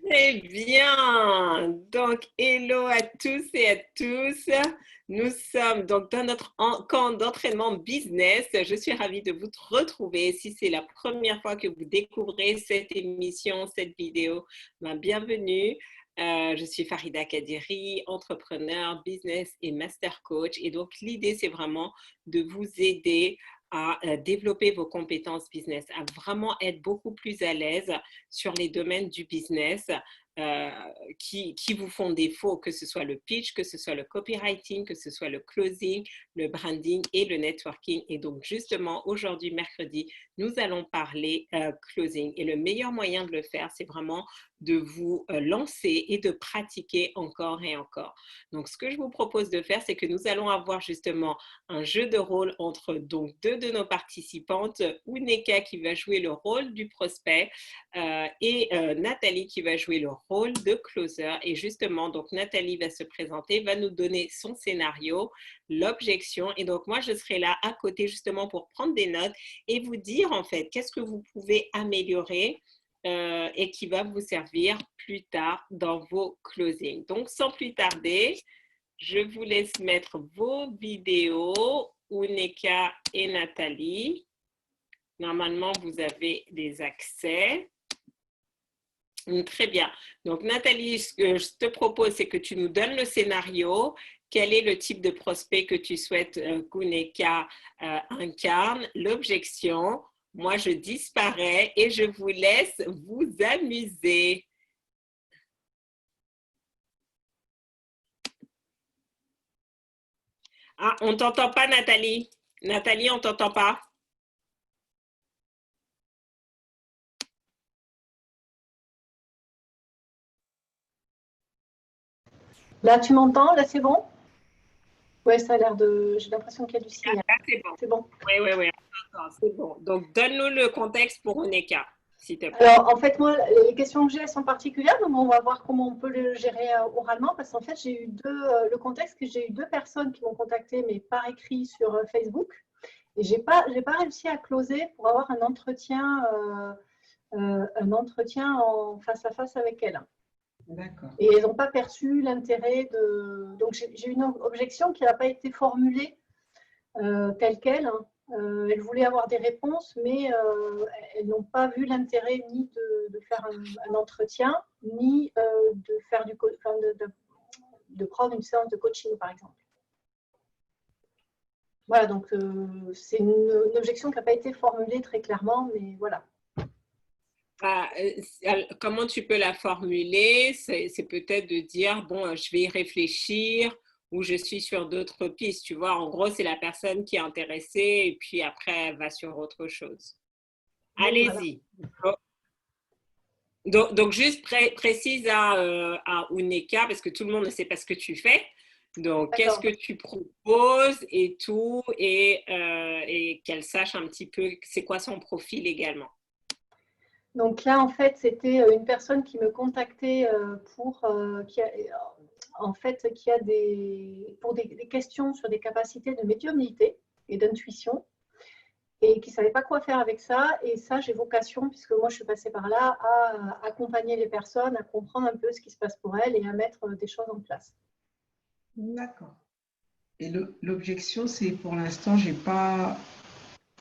Très bien. Donc, hello à tous et à tous. Nous sommes donc dans notre camp d'entraînement business. Je suis ravie de vous retrouver. Si c'est la première fois que vous découvrez cette émission, cette vidéo, bienvenue. Je suis Farida Kadiri, entrepreneur, business et master coach. Et donc, l'idée, c'est vraiment de vous aider à développer vos compétences business, à vraiment être beaucoup plus à l'aise sur les domaines du business euh, qui vous font défaut, que ce soit le pitch, que ce soit le copywriting, que ce soit le closing, le branding et le networking. Et donc, justement, aujourd'hui, mercredi, nous allons parler closing. Et le meilleur moyen de le faire, c'est vraiment de vous lancer et de pratiquer encore et encore. Donc, ce que je vous propose de faire, c'est que nous allons avoir justement un jeu de rôle entre donc deux de nos participantes, Uneka qui va jouer le rôle du prospect et Nathalie qui va jouer le rôle de closer. Et justement, donc Nathalie va se présenter, va nous donner son scénario, l'objection. Et donc moi, je serai là à côté justement pour prendre des notes et vous dire en fait qu'est-ce que vous pouvez améliorer et qui va vous servir plus tard dans vos closings. Donc sans plus tarder, je vous laisse mettre vos vidéos, Uneka et Nathalie. Normalement, vous avez des accès. Très bien. Donc, Nathalie, ce que je te propose, c'est que tu nous donnes le scénario. Quel est le type de prospect que tu souhaites qu'Uneka incarne? L'objection. Moi, je disparais et je vous laisse vous amuser. Ah, on ne t'entend pas, Nathalie. Nathalie, on ne t'entend pas. Là, tu m'entends? Là, c'est bon? Ouais, ça a l'air de. J'ai l'impression qu'il y a du signal. Ah, c'est bon. C'est bon. Oui, oui, oui, on t'entend. C'est bon. Donc, donne-nous le contexte pour Uneka, s'il te plaît. Alors, en fait, moi, les questions que j'ai, elles sont particulières, mais on va voir comment on peut le gérer oralement, parce qu'en fait, j'ai eu le contexte que j'ai eu deux personnes qui m'ont contacté, mais par écrit sur Facebook, et j'ai pas réussi à closer pour avoir un entretien en face à face avec elles. D'accord. Et elles n'ont pas perçu l'intérêt de. Donc, j'ai une objection qui n'a pas été formulée telle qu'elle. Elles voulaient avoir des réponses, mais elles n'ont pas vu l'intérêt ni de faire un entretien, ni de faire de prendre une séance de coaching, par exemple. Voilà, donc c'est une objection qui n'a pas été formulée très clairement, mais voilà. Comment tu peux la formuler? C'est peut-être de dire, bon, je vais y réfléchir ou je suis sur d'autres pistes. Tu vois, en gros, c'est la personne qui est intéressée et puis après, elle va sur autre chose. Oui, voilà. Allez-y. Donc juste précise à Uneka, parce que tout le monde ne sait pas ce que tu fais. Donc, qu'est-ce que tu proposes et tout, et qu'elle sache un petit peu c'est quoi son profil également. Donc là, en fait, c'était une personne qui me contactait pour des questions sur des capacités de médiumnité et d'intuition, et qui ne savait pas quoi faire avec ça. Et ça, j'ai vocation, puisque moi, je suis passée par là, à accompagner les personnes, à comprendre un peu ce qui se passe pour elles et à mettre des choses en place. D'accord. Et l'objection, c'est pour l'instant, je n'ai pas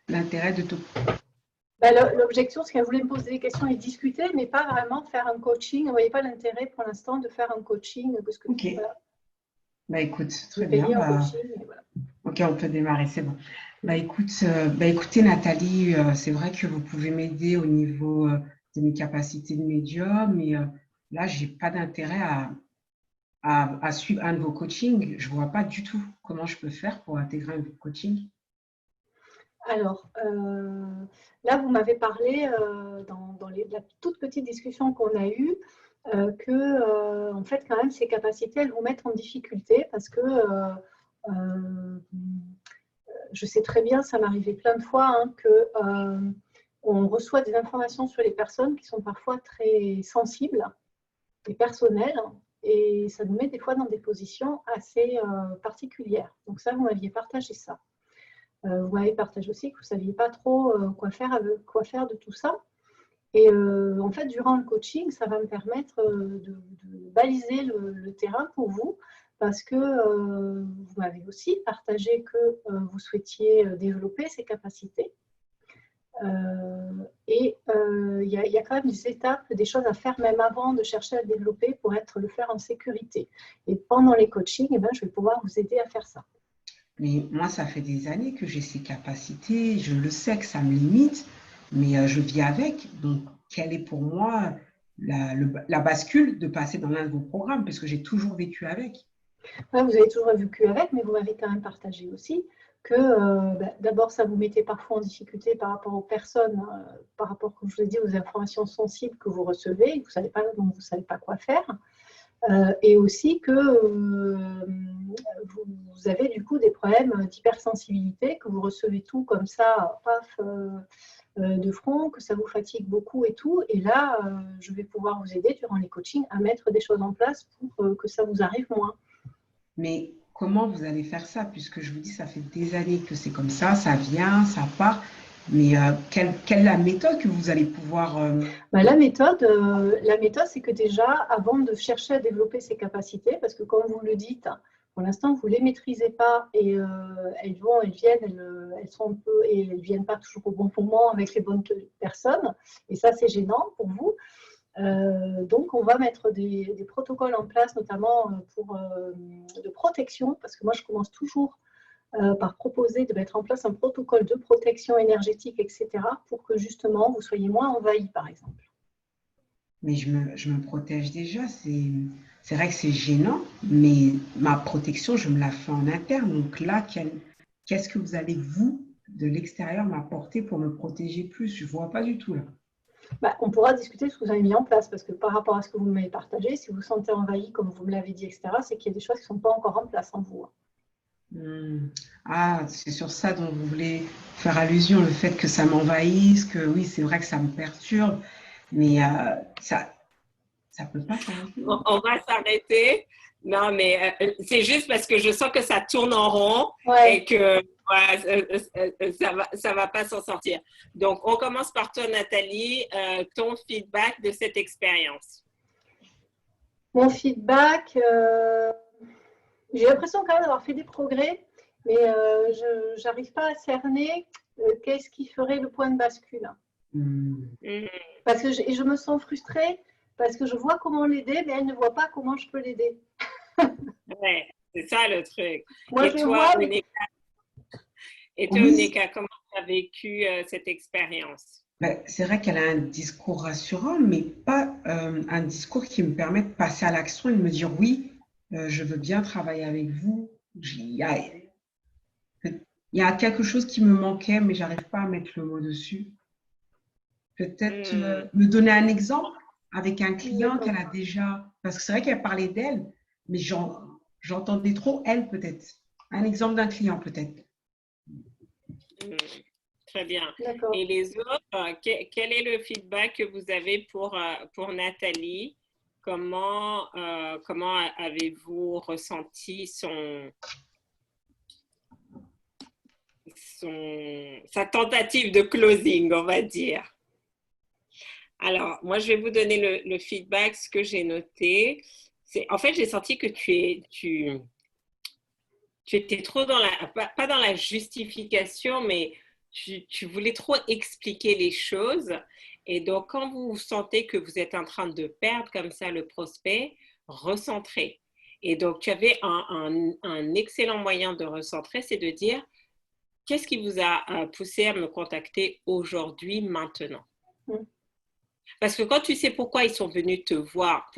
l'intérêt de te. L'objection, c'est qu'elle voulait me poser des questions et discuter, mais pas vraiment faire un coaching. Elle ne voyait pas l'intérêt pour l'instant de faire un coaching. Parce que, Ok. voilà, Bah écoute, très de bien. payer un coaching. Et voilà. Ok, on peut démarrer, c'est bon. Écoutez, Nathalie, c'est vrai que vous pouvez m'aider au niveau de mes capacités de médium, mais là, j'ai pas d'intérêt à suivre un de vos coachings. Je vois pas du tout comment je peux faire pour intégrer un de vos coachings. Alors, là, vous m'avez parlé dans la toute petite discussion qu'on a eue que, en fait, quand même, ces capacités, elles vous mettent en difficulté parce que je sais très bien, ça m'arrivait plein de fois, hein, qu'on reçoit des informations sur les personnes qui sont parfois très sensibles et personnelles, et ça nous met des fois dans des positions assez particulières. Donc ça, vous m'aviez partagé ça. Vous m'avez partagé aussi que vous ne saviez pas trop quoi faire de tout ça. Et en fait, durant le coaching, ça va me permettre de baliser le terrain pour vous parce que vous m'avez aussi partagé que vous souhaitiez développer ces capacités. Et il y a quand même des étapes, des choses à faire même avant de chercher à le développer pour le faire en sécurité. Et pendant les coachings, eh ben, je vais pouvoir vous aider à faire ça. Mais moi, ça fait des années que j'ai ces capacités. Je le sais que ça me limite, mais je vis avec. Donc, quelle est pour moi la bascule de passer dans l'un de vos programmes? Parce que j'ai toujours vécu avec. Ouais, vous avez toujours vécu avec, mais vous m'avez quand même partagé aussi que d'abord, ça vous mettait parfois en difficulté par rapport aux personnes, par rapport, comme je vous ai dit, aux informations sensibles que vous recevez, vous savez pas, donc vous ne savez pas quoi faire. Et aussi que vous avez du coup des problèmes d'hypersensibilité, que vous recevez tout comme ça, paf, de front, que ça vous fatigue beaucoup et tout. Et là, je vais pouvoir vous aider durant les coachings à mettre des choses en place pour que ça vous arrive moins. Mais comment vous allez faire ça? Puisque je vous dis, ça fait des années que c'est comme ça vient, ça part. Mais quelle est la méthode que vous allez pouvoir… La méthode, c'est que déjà, avant de chercher à développer ses capacités, parce que comme vous le dites, pour l'instant, vous ne les maîtrisez pas et elles viennent, elles sont un peu, et elles ne viennent pas toujours au bon moment avec les bonnes personnes. Et ça, c'est gênant pour vous. Donc, on va mettre des protocoles en place, notamment de protection, parce que moi, je commence toujours par proposer de mettre en place un protocole de protection énergétique, etc., pour que justement, vous soyez moins envahi, par exemple. Mais je me protège déjà. C'est vrai que c'est gênant, mais ma protection, je me la fais en interne. Donc là, qu'est-ce que vous allez, vous, de l'extérieur, m'apporter pour me protéger plus? Je ne vois pas du tout là. On pourra discuter de ce que vous avez mis en place, parce que par rapport à ce que vous m'avez partagé, si vous vous sentez envahi, comme vous me l'avez dit, etc., c'est qu'il y a des choses qui ne sont pas encore en place en vous. Ah, c'est sur ça dont vous voulez faire allusion, le fait que ça m'envahisse, que oui, c'est vrai que ça me perturbe, mais ça peut pas s'arrêter. On va s'arrêter. Non, mais c'est juste parce que je sens que ça tourne en rond et que ça va pas s'en sortir. Donc, on commence par toi, Nathalie, ton feedback de cette expérience. Mon feedback, j'ai l'impression quand même d'avoir fait des progrès, mais je n'arrive pas à cerner qu'est-ce qui ferait le point de bascule. Parce que je me sens frustrée, parce que je vois comment l'aider, mais elle ne voit pas comment je peux l'aider. Ouais, c'est ça le truc. Moi, et toi, Onéka, comment tu as vécu cette expérience? C'est vrai qu'elle a un discours rassurant, mais pas un discours qui me permet de passer à l'action et de me dire oui, je veux bien travailler avec vous. Il y a quelque chose qui me manquait, mais je n'arrive pas à mettre le mot dessus. Peut-être me donner un exemple avec un client qu'elle a déjà, parce que c'est vrai qu'elle parlait d'elle, mais j'entendais trop elle peut-être. Un exemple d'un client peut-être. Très bien. Et les autres, quel est le feedback que vous avez pour Nathalie? Comment avez-vous ressenti sa tentative de closing, on va dire? Alors, moi, je vais vous donner le feedback, ce que j'ai noté. En fait, j'ai senti que tu étais trop pas dans la justification, mais tu voulais trop expliquer les choses. Et donc, quand vous sentez que vous êtes en train de perdre comme ça le prospect, recentrez. Et donc, tu avais un excellent moyen de recentrer, c'est de dire, qu'est-ce qui vous a poussé à me contacter aujourd'hui, maintenant? Parce que quand tu sais pourquoi ils sont venus te voir,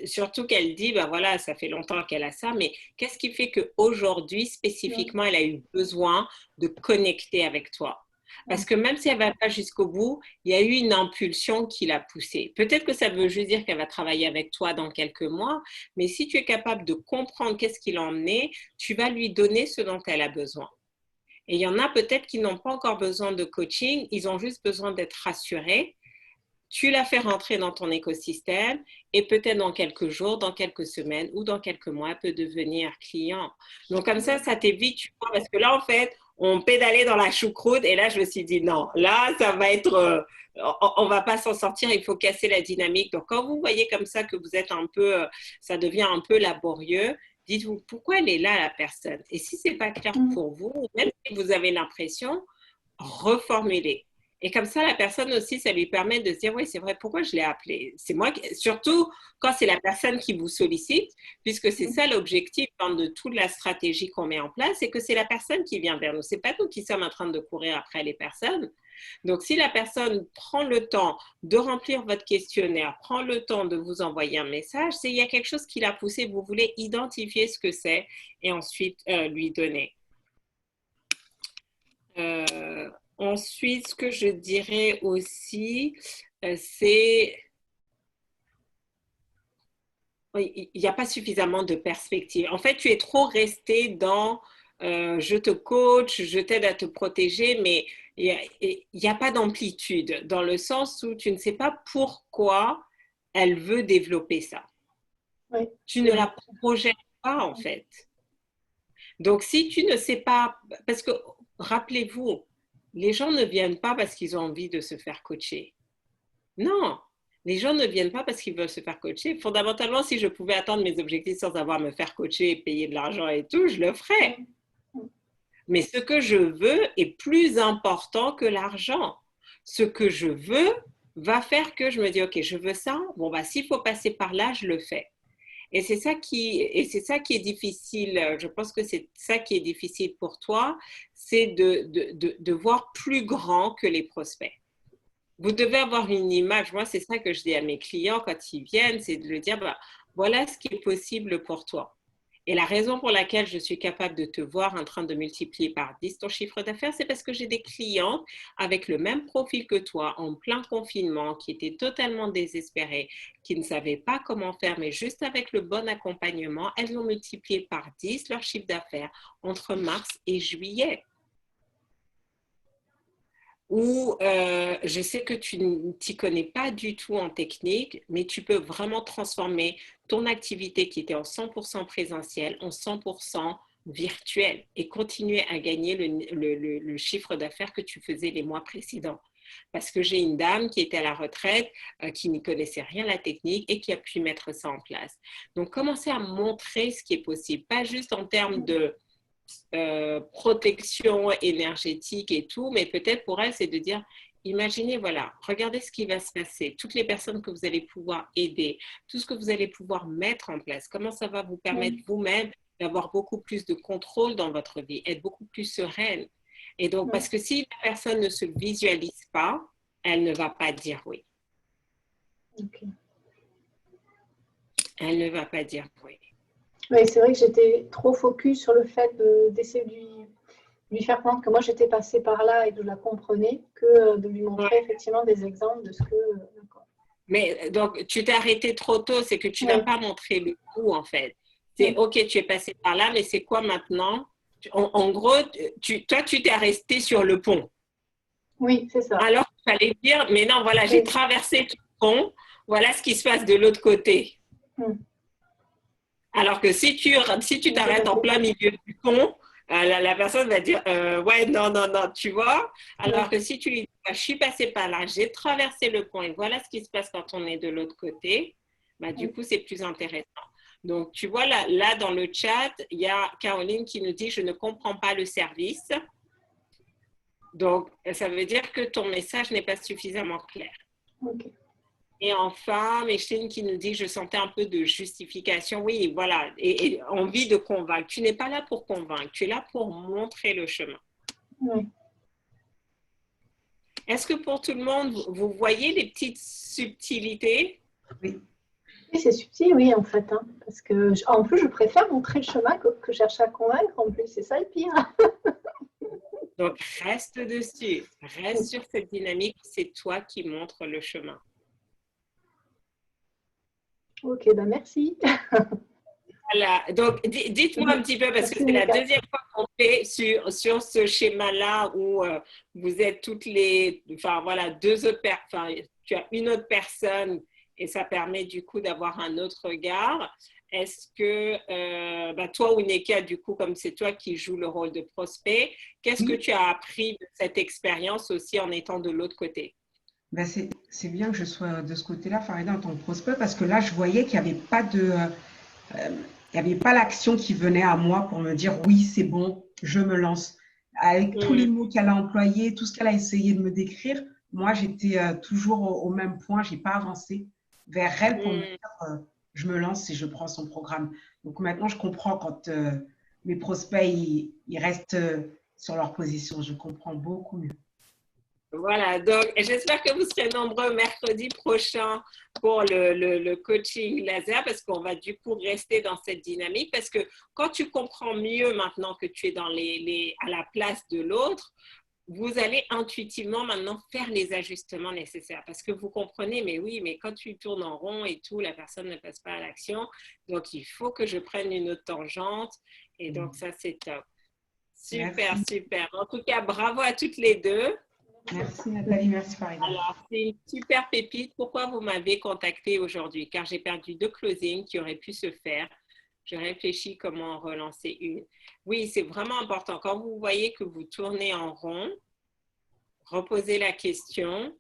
surtout qu'elle dit, ben voilà, ça fait longtemps qu'elle a ça, mais qu'est-ce qui fait qu'aujourd'hui, spécifiquement, elle a eu besoin de connecter avec toi? Parce que même si elle ne va pas jusqu'au bout, il y a eu une impulsion qui l'a poussée. Peut-être que ça veut juste dire qu'elle va travailler avec toi dans quelques mois, mais si tu es capable de comprendre qu'est-ce qui l'a emmené, tu vas lui donner ce dont elle a besoin. Et il y en a peut-être qui n'ont pas encore besoin de coaching, ils ont juste besoin d'être rassurés. Tu la fais rentrer dans ton écosystème et peut-être dans quelques jours, dans quelques semaines ou dans quelques mois, elle peut devenir client. Donc, comme ça t'évite, tu vois, parce que là, en fait, on pédalait dans la choucroute et là, je me suis dit non, là, ça va être, on va pas s'en sortir, il faut casser la dynamique. Donc, quand vous voyez comme ça que vous êtes un peu, ça devient un peu laborieux, dites-vous pourquoi elle est là, la personne. Et si c'est pas clair pour vous, même si vous avez l'impression, reformulez. Et comme ça, la personne aussi, ça lui permet de se dire, oui, c'est vrai, pourquoi je l'ai appelé? C'est moi, surtout quand c'est la personne qui vous sollicite, puisque c'est ça l'objectif de toute la stratégie qu'on met en place, c'est que c'est la personne qui vient vers nous. C'est pas nous qui sommes en train de courir après les personnes. Donc, si la personne prend le temps de remplir votre questionnaire, prend le temps de vous envoyer un message, c'est qu'il y a quelque chose qui l'a poussé, vous voulez identifier ce que c'est et ensuite lui donner. Ensuite, ce que je dirais aussi, c'est il n'y a pas suffisamment de perspective. En fait, tu es trop resté dans je te coach, je t'aide à te protéger, mais il n'y a pas d'amplitude dans le sens où tu ne sais pas pourquoi elle veut développer ça. Oui. Tu ne la projettes pas, en fait. Donc, si tu ne sais pas, parce que rappelez-vous, les gens ne viennent pas parce qu'ils ont envie de se faire coacher. Non, les gens ne viennent pas parce qu'ils veulent se faire coacher. Fondamentalement, si je pouvais atteindre mes objectifs sans avoir à me faire coacher et payer de l'argent et tout, je le ferais. Mais ce que je veux est plus important que l'argent. Ce que je veux va faire que je me dis, OK, je veux ça. Bon, bah, s'il faut passer par là, je le fais. Et c'est ça qui est difficile. Je pense que c'est ça qui est difficile pour toi, c'est de voir plus grand que les prospects. Vous devez avoir une image. Moi, c'est ça que je dis à mes clients quand ils viennent, c'est de leur dire, bah, voilà ce qui est possible pour toi. Et la raison pour laquelle je suis capable de te voir en train de multiplier par 10 ton chiffre d'affaires, c'est parce que j'ai des clients avec le même profil que toi, en plein confinement, qui étaient totalement désespérés, qui ne savaient pas comment faire, mais juste avec le bon accompagnement, elles ont multiplié par 10 leur chiffre d'affaires entre mars et juillet. Ou je sais que tu ne t'y connais pas du tout en technique, mais tu peux vraiment transformer ton activité qui était en 100% présentiel en 100% virtuel et continuer à gagner le chiffre d'affaires que tu faisais les mois précédents. Parce que j'ai une dame qui était à la retraite, qui n'y connaissait rien à la technique et qui a pu mettre ça en place. Donc, commencez à montrer ce qui est possible, pas juste en termes de protection énergétique et tout, mais peut-être pour elle, c'est de dire, imaginez, voilà, regardez ce qui va se passer, toutes les personnes que vous allez pouvoir aider, tout ce que vous allez pouvoir mettre en place, comment ça va vous permettre vous-même d'avoir beaucoup plus de contrôle dans votre vie, être beaucoup plus sereine. Et donc, parce que si la personne ne se visualise pas, elle ne va pas dire oui. Okay. Elle ne va pas dire oui. Oui, c'est vrai que j'étais trop focus sur le fait d'essayer de lui faire comprendre que moi j'étais passée par là et que je la comprenais, que de lui montrer effectivement des exemples de ce que. Mais donc, tu t'es arrêté trop tôt, c'est que tu n'as pas montré le coup en fait. C'est OK, tu es passé par là, mais c'est quoi maintenant? En gros, toi, tu t'es arrêté sur le pont. Oui, c'est ça. Alors, il fallait dire, mais non, voilà, j'ai traversé tout le pont, voilà ce qui se passe de l'autre côté. Alors que si tu t'arrêtes en plein milieu du pont, la personne va dire ouais, non, tu vois. Alors que si tu lui dis, je suis passée par là, j'ai traversé le pont et voilà ce qui se passe quand on est de l'autre côté, bah, du coup, c'est plus intéressant. Donc, tu vois, là, dans le chat, il y a Caroline qui nous dit, je ne comprends pas le service. Donc, ça veut dire que ton message n'est pas suffisamment clair. Okay. Et enfin, Micheline qui nous dit, je sentais un peu de justification. Oui, voilà, et envie de convaincre. Tu n'es pas là pour convaincre, tu es là pour montrer le chemin. Oui. Est-ce que pour tout le monde, vous voyez les petites subtilités? Oui. Oui, c'est subtil, oui, en fait. Hein, parce que, en plus, je préfère montrer le chemin que chercher à convaincre. En plus, c'est ça le pire. Donc, reste dessus. Reste sur cette dynamique. C'est toi qui montres le chemin. Ok, ben merci. Voilà. Donc, dites-moi un petit peu, parce que c'est la deuxième fois qu'on fait sur ce schéma-là où vous êtes toutes les... Enfin, voilà, deux autres personnes. Enfin, tu as une autre personne et ça permet du coup d'avoir un autre regard. Est-ce que toi ou Neka, du coup, comme c'est toi qui joues le rôle de prospect, qu'est-ce que Oui, tu as appris de cette expérience aussi en étant de l'autre côté? ben c'est bien que je sois de ce côté-là, Farida, en tant que prospect, parce que là, je voyais qu'il n'y avait pas il y avait pas l'action qui venait à moi pour me dire oui, c'est bon, je me lance. Avec tous les Hmm, mots qu'elle a employés, tout ce qu'elle a essayé de me décrire, moi, j'étais toujours au même point, j'ai pas avancé vers elle pour me hmm. dire je me lance et je prends son programme. Donc maintenant, je comprends quand mes prospects, ils restent sur leur position. Je comprends beaucoup mieux. Voilà, donc j'espère que vous serez nombreux mercredi prochain pour le coaching laser parce qu'on va du coup rester dans cette dynamique parce que quand tu comprends mieux maintenant que tu es dans à la place de l'autre, vous allez intuitivement maintenant faire les ajustements nécessaires parce que vous comprenez, mais oui, mais quand tu tournes en rond et tout, la personne ne passe pas à l'action. Donc, il faut que je prenne une autre tangente. Et donc, ça, c'est top. Super, Merci. super. En tout cas, bravo à toutes les deux. Merci Nathalie, merci Farida. Alors, c'est une super pépite. Pourquoi vous m'avez contacté aujourd'hui? Car j'ai perdu 2 closings qui auraient pu se faire. Je réfléchis comment en relancer une. Oui, c'est vraiment important. Quand vous voyez que vous tournez en rond, reposez la question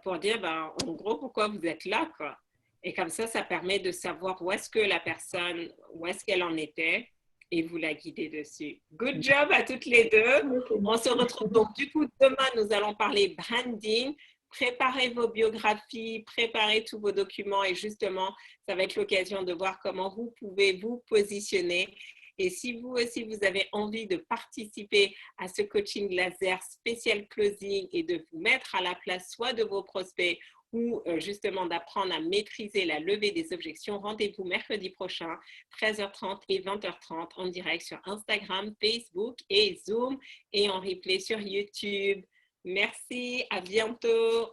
pour dire, ben, en gros, pourquoi vous êtes là, quoi. Et comme ça permet de savoir où est-ce que la personne, où est-ce qu'elle en était et vous la guidez dessus. Good job à toutes les deux. Ok. On se retrouve donc du coup demain, nous allons parler branding. Préparez vos biographies, préparez tous vos documents et justement, ça va être l'occasion de voir comment vous pouvez vous positionner. Et si vous aussi, vous avez envie de participer à ce coaching laser spécial closing et de vous mettre à la place soit de vos prospects ou justement d'apprendre à maîtriser la levée des objections, rendez-vous mercredi prochain, 13h30 et 20h30 en direct sur Instagram, Facebook et Zoom et en replay sur YouTube. Merci, à bientôt.